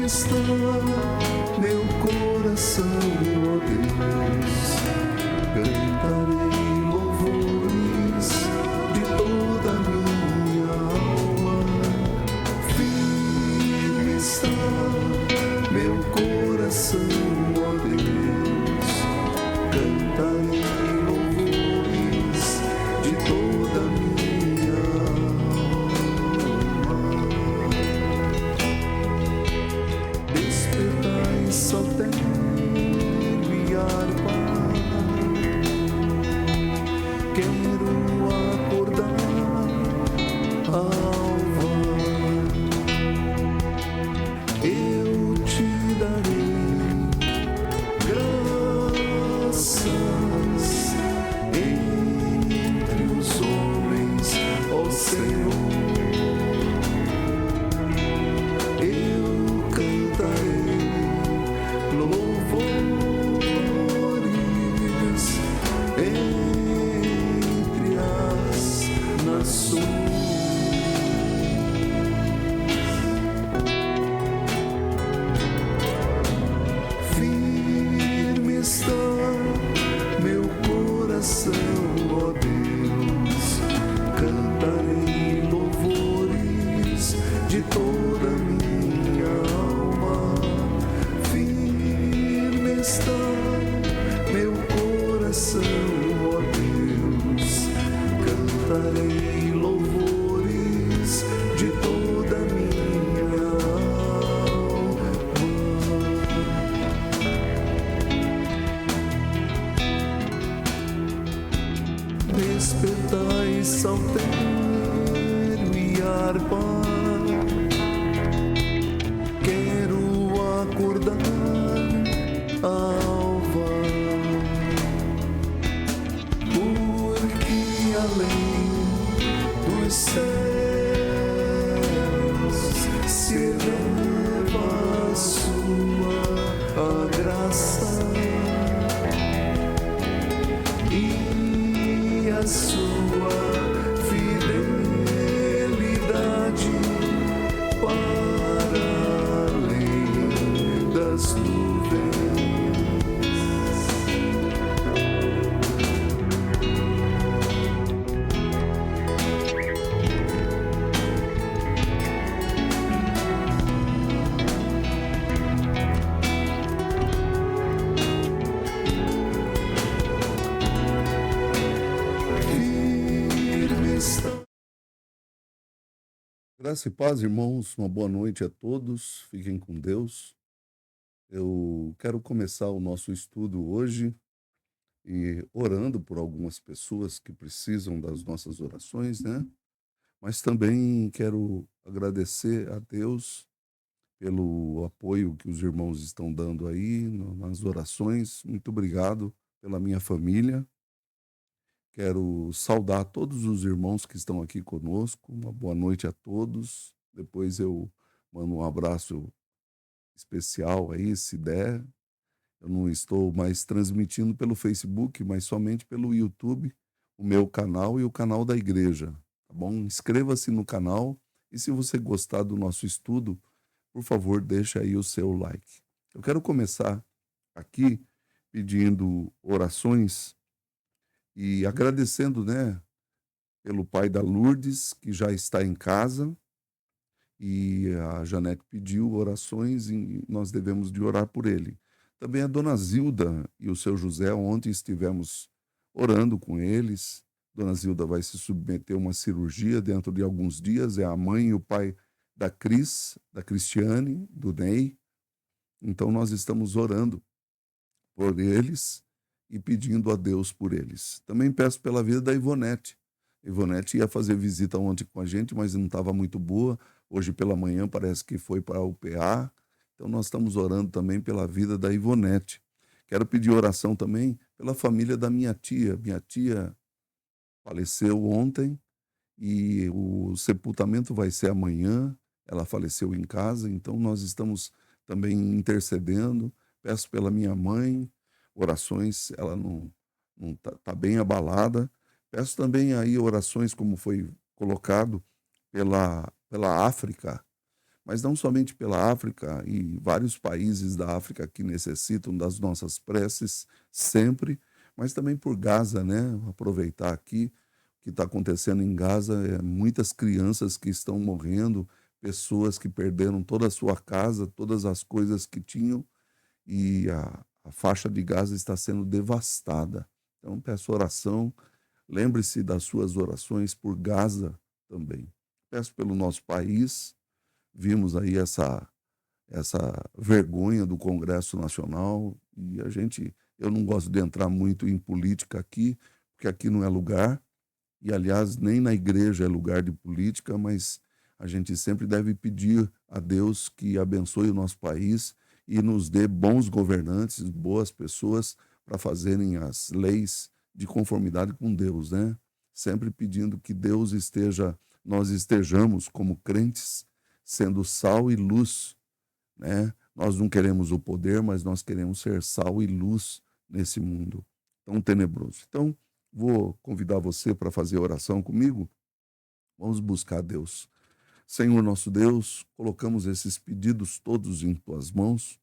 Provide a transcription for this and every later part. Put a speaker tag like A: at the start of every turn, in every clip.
A: está meu coração, ó Deus. Cantarei louvores de toda a minha alma. Firme está meu coração, ó Deus. Cantarei louvores de toda a minha alma. Despertai, saltério e harpa. Quero acordar alva. Eu te darei graças entre os homens, ó Senhor. Eu cantarei louvores entre as nações. Firme está meu coração, ó Deus. Cantarei louvores de toda a minha alma. Firme está meu coração, ó Deus. Cantarei louvores de toda a minha alma. Despertai, saltério e harpa. Quero acordar alva, porque além dos céus se eleva a sua graça e a sua fidelidade para além das nuvens. Firme está.
B: Graça e paz, irmãos, uma boa noite a todos, fiquem com Deus. Eu quero começar o nosso estudo hoje e orando por algumas pessoas que precisam das nossas orações, né? Mas também quero agradecer a Deus pelo apoio que os irmãos estão dando aí nas orações. Muito obrigado pela minha família. Quero saudar todos os irmãos que estão aqui conosco. Uma boa noite a todos. Depois eu mando um abraço especial aí, se der. Eu não estou mais transmitindo pelo Facebook, mas somente pelo YouTube, o meu canal e o canal da igreja, tá bom? Inscreva-se no canal e se você gostar do nosso estudo, por favor, deixa aí o seu like. Eu quero começar aqui pedindo orações e agradecendo, né, pelo pai da Lourdes, que já está em casa, e a Janete pediu orações e nós devemos de orar por ele. Também a dona Zilda e o seu José, ontem estivemos orando com eles. Dona Zilda vai se submeter a uma cirurgia dentro de alguns dias, é a mãe e o pai da Cris, da Cristiane, do Ney. Então nós estamos orando por eles e pedindo a Deus por eles. Também peço pela vida da Ivonete. A Ivonete ia fazer visita ontem com a gente, mas não estava muito boa. Hoje pela manhã parece que foi para a UPA. Então nós estamos orando também pela vida da Ivonete. Quero pedir oração também pela família da minha tia. Minha tia faleceu ontem e o sepultamento vai ser amanhã. Ela faleceu em casa, então nós estamos também intercedendo. Peço pela minha mãe, orações, ela não tá bem abalada. Peço também aí orações, como foi colocado, pela África, mas não somente pela África e vários países da África que necessitam das nossas preces sempre, mas também por Gaza, né? Aproveitar aqui o que está acontecendo em Gaza, muitas crianças que estão morrendo, pessoas que perderam toda a sua casa, todas as coisas que tinham, e a faixa de Gaza está sendo devastada. Então, peço oração, lembre-se das suas orações por Gaza também. Peço pelo nosso país, vimos aí essa vergonha do Congresso Nacional, e eu não gosto de entrar muito em política aqui, porque aqui não é lugar, e aliás, nem na igreja é lugar de política, mas a gente sempre deve pedir a Deus que abençoe o nosso país e nos dê bons governantes, boas pessoas para fazerem as leis de conformidade com Deus, né? Sempre pedindo que nós estejamos como crentes, sendo sal e luz, né? Nós não queremos o poder, mas nós queremos ser sal e luz nesse mundo tão tenebroso. Então, vou convidar você para fazer oração comigo. Vamos buscar Deus. Senhor nosso Deus, colocamos esses pedidos todos em tuas mãos.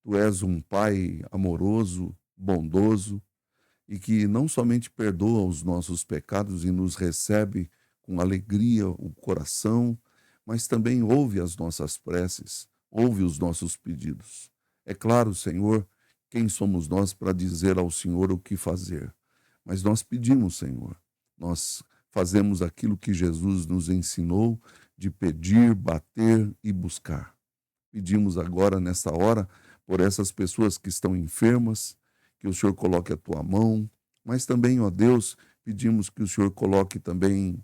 B: Tu és um Pai amoroso, bondoso, e que não somente perdoa os nossos pecados e nos recebe com alegria o coração, mas também ouve as nossas preces, ouve os nossos pedidos. É claro, Senhor, quem somos nós para dizer ao Senhor o que fazer? Mas nós pedimos, Senhor, nós fazemos aquilo que Jesus nos ensinou de pedir, bater e buscar. Pedimos agora, nessa hora, por essas pessoas que estão enfermas, que o Senhor coloque a tua mão, mas também, ó Deus, pedimos que o Senhor coloque também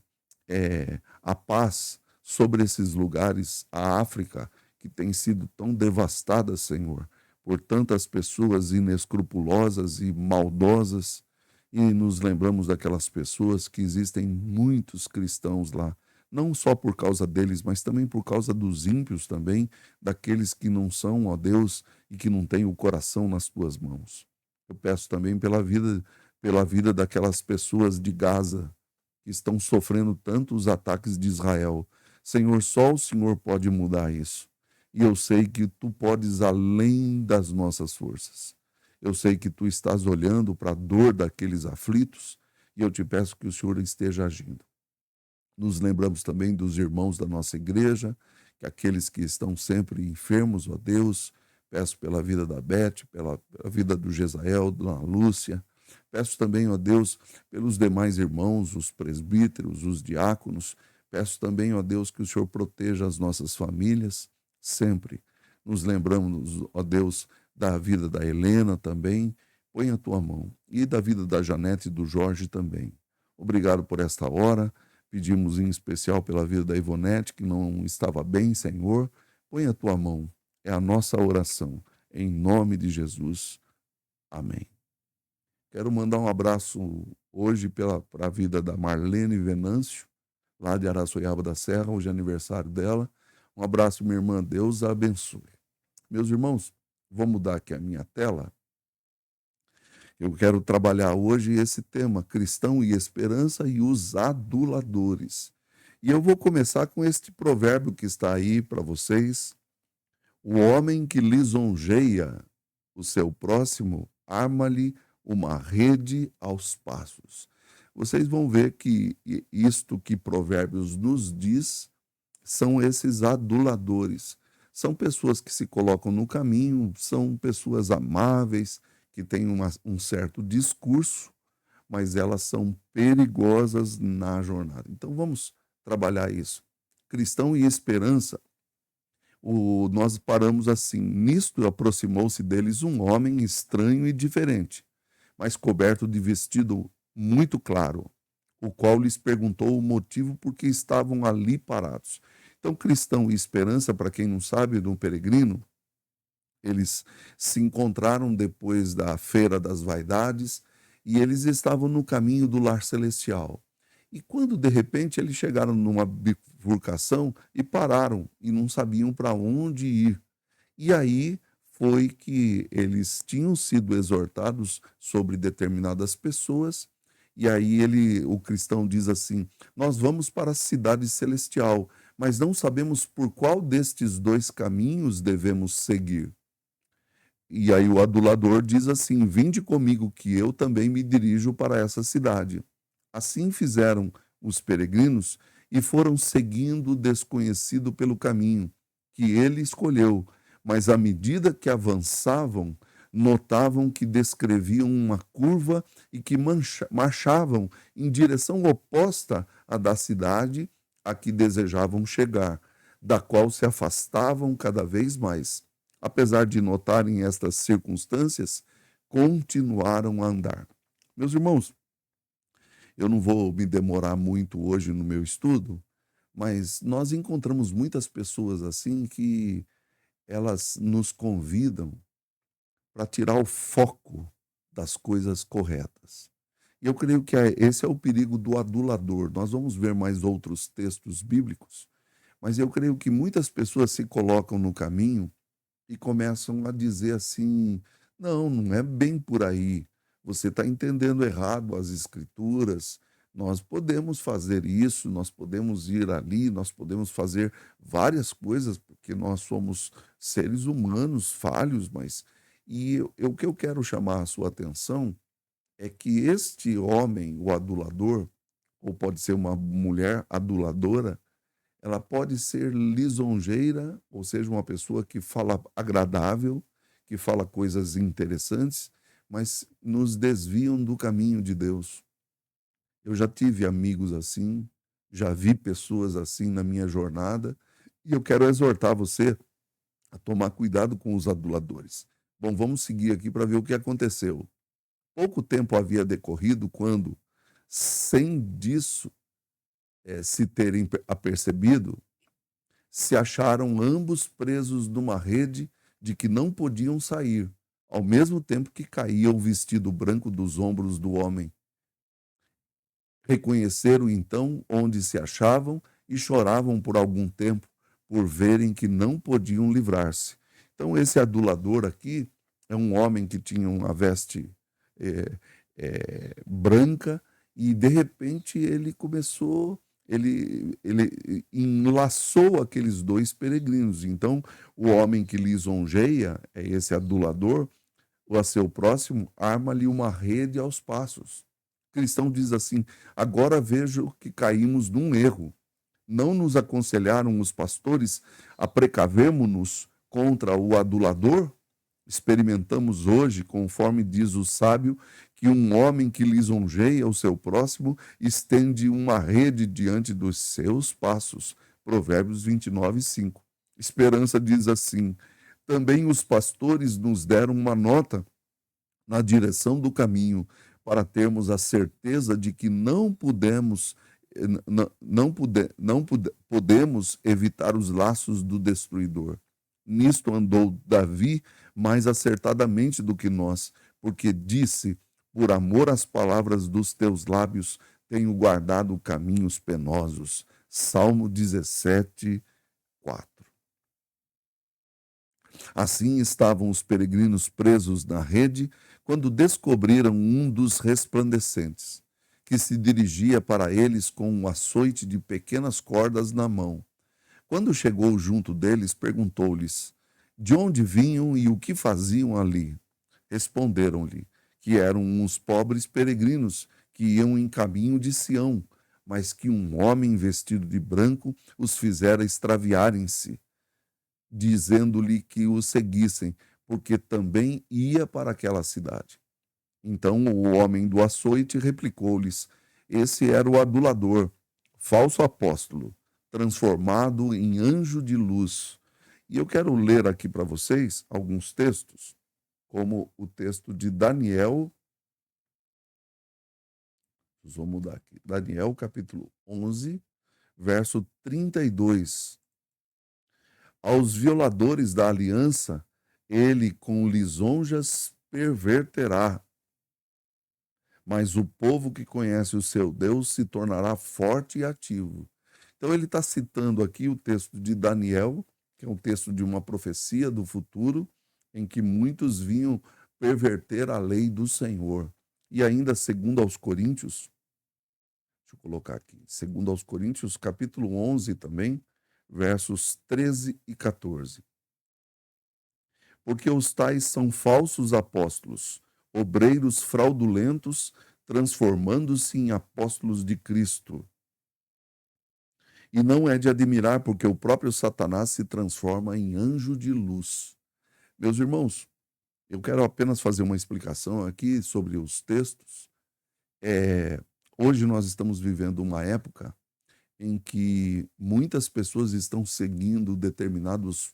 B: a paz sobre esses lugares, a África, que tem sido tão devastada, Senhor, por tantas pessoas inescrupulosas e maldosas, e nos lembramos daquelas pessoas que existem muitos cristãos lá, não só por causa deles, mas também por causa dos ímpios também, daqueles que não são, ó Deus, e que não têm o coração nas tuas mãos. Eu peço também pela vida daquelas pessoas de Gaza, que estão sofrendo tanto os ataques de Israel. Senhor, só o Senhor pode mudar isso. E eu sei que tu podes além das nossas forças. Eu sei que tu estás olhando para a dor daqueles aflitos e eu te peço que o Senhor esteja agindo. Nos lembramos também dos irmãos da nossa igreja, que aqueles que estão sempre enfermos, ó Deus, peço pela vida da Beth, pela vida do Gesael, da Lúcia. Peço também, ó Deus, pelos demais irmãos, os presbíteros, os diáconos. Peço também, ó Deus, que o Senhor proteja as nossas famílias sempre. Nos lembramos, ó Deus, da vida da Helena também. Põe a tua mão. E da vida da Janete e do Jorge também. Obrigado por esta hora. Pedimos em especial pela vida da Ivonete, que não estava bem, Senhor. Põe a tua mão. É a nossa oração. Em nome de Jesus. Amém. Quero mandar um abraço hoje para a vida da Marlene Venâncio, lá de Araçoiaba da Serra, hoje é aniversário dela. Um abraço, minha irmã. Deus a abençoe. Meus irmãos, vou mudar aqui a minha tela. Eu quero trabalhar hoje esse tema, cristão e esperança e os aduladores. E eu vou começar com este provérbio que está aí para vocês. O homem que lisonjeia o seu próximo, arma-lhe uma rede aos passos. Vocês vão ver que isto que Provérbios nos diz são esses aduladores. São pessoas que se colocam no caminho, são pessoas amáveis, que têm um certo discurso, mas elas são perigosas na jornada. Então vamos trabalhar isso. Cristão e esperança, nós paramos assim. Nisto aproximou-se deles um homem estranho e diferente, mas coberto de vestido muito claro, o qual lhes perguntou o motivo por que estavam ali parados. Então, cristão e esperança, para quem não sabe, de um peregrino, eles se encontraram depois da Feira das Vaidades e eles estavam no caminho do lar celestial. E quando, de repente, eles chegaram numa bifurcação e pararam e não sabiam para onde ir. E aí foi que eles tinham sido exortados sobre determinadas pessoas, e aí o cristão diz assim: nós vamos para a cidade celestial, mas não sabemos por qual destes dois caminhos devemos seguir. E aí o adulador diz assim: vinde comigo, que eu também me dirijo para essa cidade. Assim fizeram os peregrinos e foram seguindo o desconhecido pelo caminho que ele escolheu, mas à medida que avançavam, notavam que descreviam uma curva e que marchavam em direção oposta à da cidade a que desejavam chegar, da qual se afastavam cada vez mais. Apesar de notarem estas circunstâncias, continuaram a andar. Meus irmãos, eu não vou me demorar muito hoje no meu estudo, mas nós encontramos muitas pessoas assim que elas nos convidam para tirar o foco das coisas corretas. E eu creio que esse é o perigo do adulador. Nós vamos ver mais outros textos bíblicos, mas eu creio que muitas pessoas se colocam no caminho e começam a dizer assim: não, não é bem por aí. Você está entendendo errado as escrituras. Nós podemos fazer isso, nós podemos ir ali, nós podemos fazer várias coisas, porque nós somos seres humanos falhos, mas. O que eu quero chamar a sua atenção é que este homem, o adulador, ou pode ser uma mulher aduladora, ela pode ser lisonjeira, ou seja, uma pessoa que fala agradável, que fala coisas interessantes, mas nos desviam do caminho de Deus. Eu já tive amigos assim, já vi pessoas assim na minha jornada, e eu quero exortar você a tomar cuidado com os aduladores. Bom, vamos seguir aqui para ver o que aconteceu. Pouco tempo havia decorrido quando, sem disso se terem apercebido, se acharam ambos presos numa rede de que não podiam sair, ao mesmo tempo que caía o vestido branco dos ombros do homem. Reconheceram então onde se achavam e choravam por algum tempo, por verem que não podiam livrar-se. Então, esse adulador aqui é um homem que tinha uma veste branca e, de repente, ele enlaçou aqueles dois peregrinos. Então, o homem que lisonjeia, é esse adulador, ou a seu próximo, arma-lhe uma rede aos passos. O cristão diz assim: agora vejo que caímos num erro. Não nos aconselharam os pastores a precavermos-nos contra o adulador? Experimentamos hoje, conforme diz o sábio, que um homem que lisonjeia o seu próximo estende uma rede diante dos seus passos. Provérbios 29:5. Esperança diz assim: também os pastores nos deram uma nota na direção do caminho, para termos a certeza de que podemos evitar os laços do destruidor. Nisto andou Davi mais acertadamente do que nós, porque disse: por amor às palavras dos teus lábios, tenho guardado caminhos penosos. Salmo 17, 4. Assim estavam os peregrinos presos na rede, quando descobriram um dos resplandecentes, que se dirigia para eles com um açoite de pequenas cordas na mão. Quando chegou junto deles, perguntou-lhes de onde vinham e o que faziam ali. Responderam-lhe que eram uns pobres peregrinos que iam em caminho de Sião, mas que um homem vestido de branco os fizera extraviarem-se, dizendo-lhe que o seguissem, porque também ia para aquela cidade. Então o homem do açoite replicou-lhes: esse era o adulador, falso apóstolo, transformado em anjo de luz. E eu quero ler aqui para vocês alguns textos, como o texto de Daniel. Vou mudar aqui. Daniel, capítulo 11, verso 32. Aos violadores da aliança, ele com lisonjas perverterá. Mas o povo que conhece o seu Deus se tornará forte e ativo. Então ele está citando aqui o texto de Daniel, que é um texto de uma profecia do futuro, em que muitos vinham perverter a lei do Senhor. E ainda, segundo aos Coríntios, deixa eu colocar aqui, segundo aos Coríntios, capítulo 11 também, versos 13 e 14. Porque os tais são falsos apóstolos, obreiros fraudulentos, transformando-se em apóstolos de Cristo. E não é de admirar, porque o próprio Satanás se transforma em anjo de luz. Meus irmãos, eu quero apenas fazer uma explicação aqui sobre os textos. Hoje nós estamos vivendo uma época em que muitas pessoas estão seguindo determinados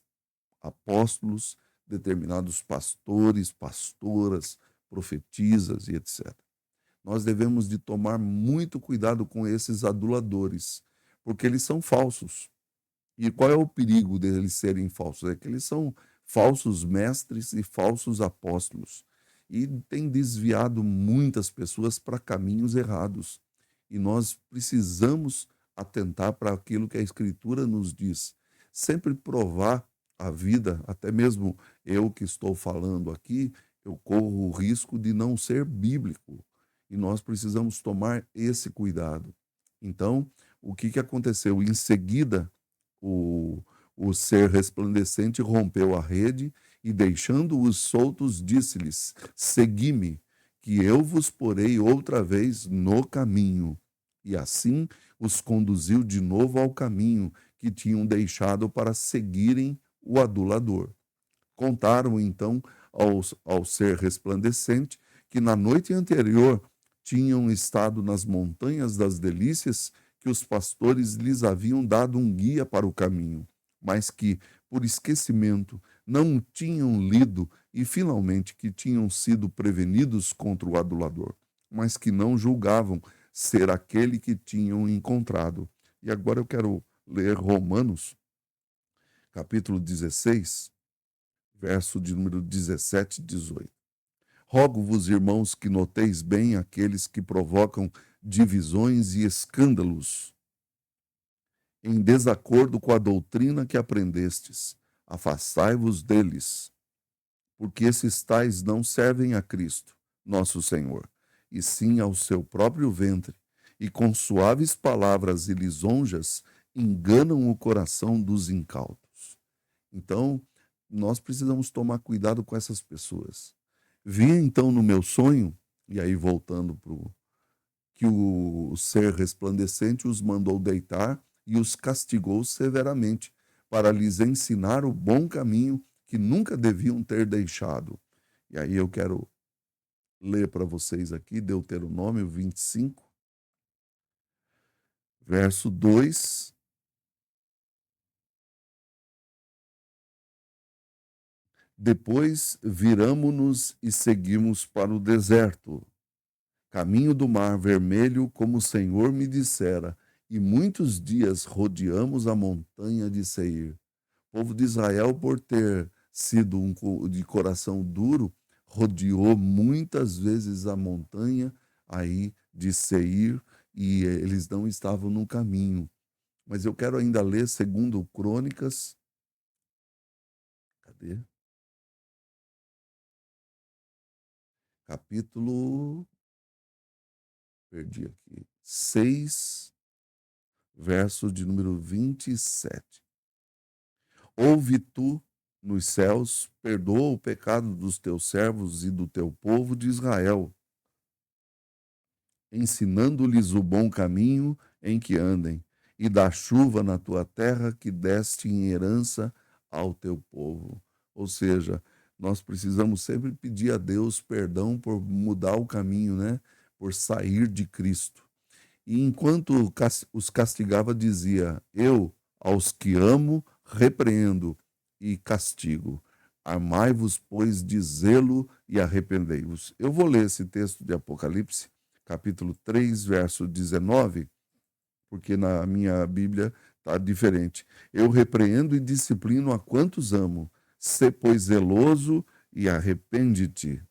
B: apóstolos, determinados pastores, pastoras, profetisas e etc. Nós devemos de tomar muito cuidado com esses aduladores, porque eles são falsos. E qual é o perigo deles serem falsos? É que eles são falsos mestres e falsos apóstolos. E têm desviado muitas pessoas para caminhos errados. E nós precisamos atentar para aquilo que a Escritura nos diz. Sempre provar a vida, até mesmo eu que estou falando aqui, eu corro o risco de não ser bíblico. E nós precisamos tomar esse cuidado. Então, o que aconteceu? Em seguida, o, o ser resplandecente rompeu a rede e, deixando-os soltos, disse-lhes: Segui-me, que eu vos porei outra vez no caminho. E assim os conduziu de novo ao caminho que tinham deixado para seguirem o adulador. Contaram então ao ser resplandecente que na noite anterior tinham estado nas montanhas das delícias, que os pastores lhes haviam dado um guia para o caminho, mas que, por esquecimento, não tinham lido, e finalmente que tinham sido prevenidos contra o adulador, mas que não julgavam ser aquele que tinham encontrado. E agora eu quero ler Romanos, capítulo 16, verso de número 17 e 18. Rogo-vos, irmãos, que noteis bem aqueles que provocam divisões e escândalos em desacordo com a doutrina que aprendestes. Afastai-vos deles, porque esses tais não servem a Cristo, nosso Senhor, e sim ao seu próprio ventre, e com suaves palavras e lisonjas enganam o coração dos incautos. Então, nós precisamos tomar cuidado com essas pessoas. Vi então no meu sonho, e aí voltando para que o ser resplandecente os mandou deitar e os castigou severamente, para lhes ensinar o bom caminho que nunca deviam ter deixado. E aí eu quero ler para vocês aqui Deuteronômio 25, verso 2. Depois viramo-nos e seguimos para o deserto, caminho do mar vermelho, como o Senhor me dissera, e muitos dias rodeamos a montanha de Seir. O povo de Israel, por ter sido de coração duro, rodeou muitas vezes a montanha aí de Seir, e eles não estavam no caminho. Mas eu quero ainda ler segundo Crônicas, cadê? Capítulo, perdi aqui, 6, verso de número 27. Ouve tu nos céus, perdoa o pecado dos teus servos e do teu povo de Israel, ensinando-lhes o bom caminho em que andem, e dá chuva na tua terra que deste em herança ao teu povo. Ou seja, nós precisamos sempre pedir a Deus perdão por mudar o caminho, né? Por sair de Cristo. E enquanto os castigava, dizia: Eu, aos que amo, repreendo e castigo. Amai-vos, pois, de zelo e arrependei-vos. Eu vou ler esse texto de Apocalipse, capítulo 3, verso 19, porque na minha Bíblia está diferente. Eu repreendo e disciplino a quantos amo. Sê, pois, zeloso e arrepende-te.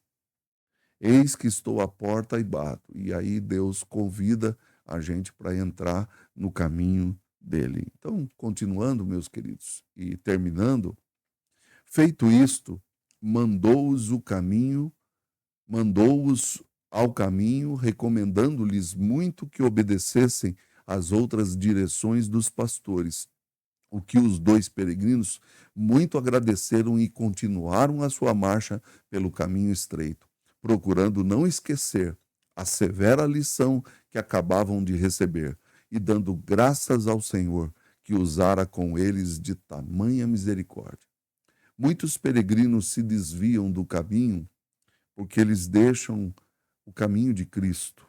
B: Eis que estou à porta e bato. E aí Deus convida a gente para entrar no caminho dele. Então, continuando, meus queridos, e terminando, feito isto, mandou-os o caminho, mandou-os ao caminho, recomendando-lhes muito que obedecessem às outras direções dos pastores, o que os dois peregrinos muito agradeceram e continuaram a sua marcha pelo caminho estreito, procurando não esquecer a severa lição que acabavam de receber e dando graças ao Senhor que usara com eles de tamanha misericórdia. Muitos peregrinos se desviam do caminho porque eles deixam o caminho de Cristo.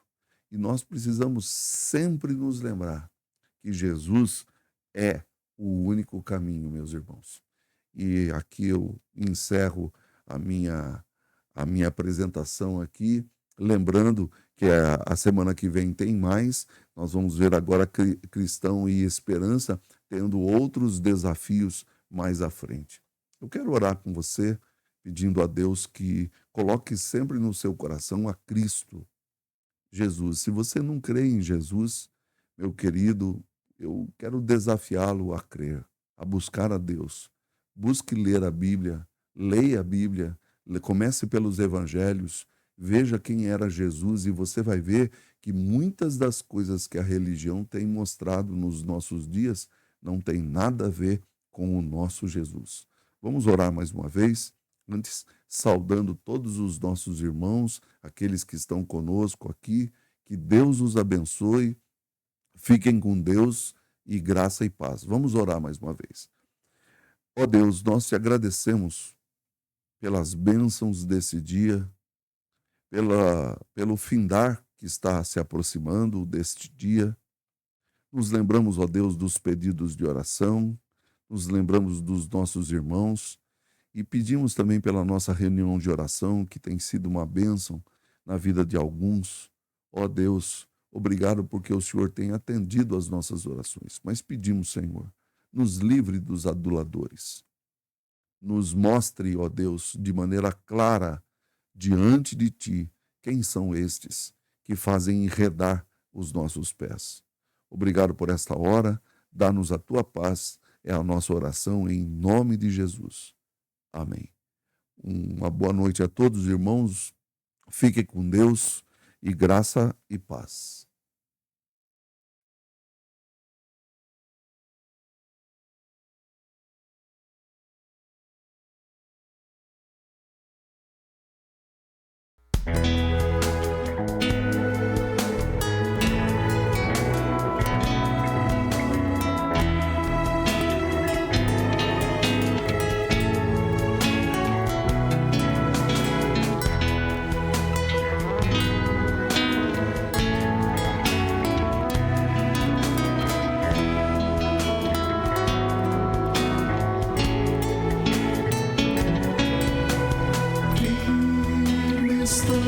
B: E nós precisamos sempre nos lembrar que Jesus é o único caminho, meus irmãos. E aqui eu encerro a minha apresentação aqui, lembrando que a semana que vem tem mais. Nós vamos ver agora Cristão e Esperança tendo outros desafios mais à frente. Eu quero orar com você, pedindo a Deus que coloque sempre no seu coração a Cristo, Jesus. Se você não crê em Jesus, meu querido, eu quero desafiá-lo a crer, a buscar a Deus. Busque ler a Bíblia, leia a Bíblia, comece pelos evangelhos, veja quem era Jesus e você vai ver que muitas das coisas que a religião tem mostrado nos nossos dias não tem nada a ver com o nosso Jesus. Vamos orar mais uma vez, antes saudando todos os nossos irmãos, aqueles que estão conosco aqui, que Deus os abençoe, fiquem com Deus e graça e paz. Vamos orar mais uma vez. Ó Deus, nós te agradecemos pelas bênçãos desse dia, pelo findar que está se aproximando deste dia. Nos lembramos, ó Deus, dos pedidos de oração, nos lembramos dos nossos irmãos e pedimos também pela nossa reunião de oração, que tem sido uma bênção na vida de alguns. Ó Deus, obrigado porque o Senhor tem atendido às nossas orações. Mas pedimos, Senhor, nos livre dos aduladores. Nos mostre, ó Deus, de maneira clara, diante de Ti, quem são estes que fazem enredar os nossos pés. Obrigado por esta hora, dá-nos a Tua paz, é a nossa oração em nome de Jesus. Amém. Uma boa noite a todos, irmãos. Fiquem com Deus e graça e paz.
A: Estou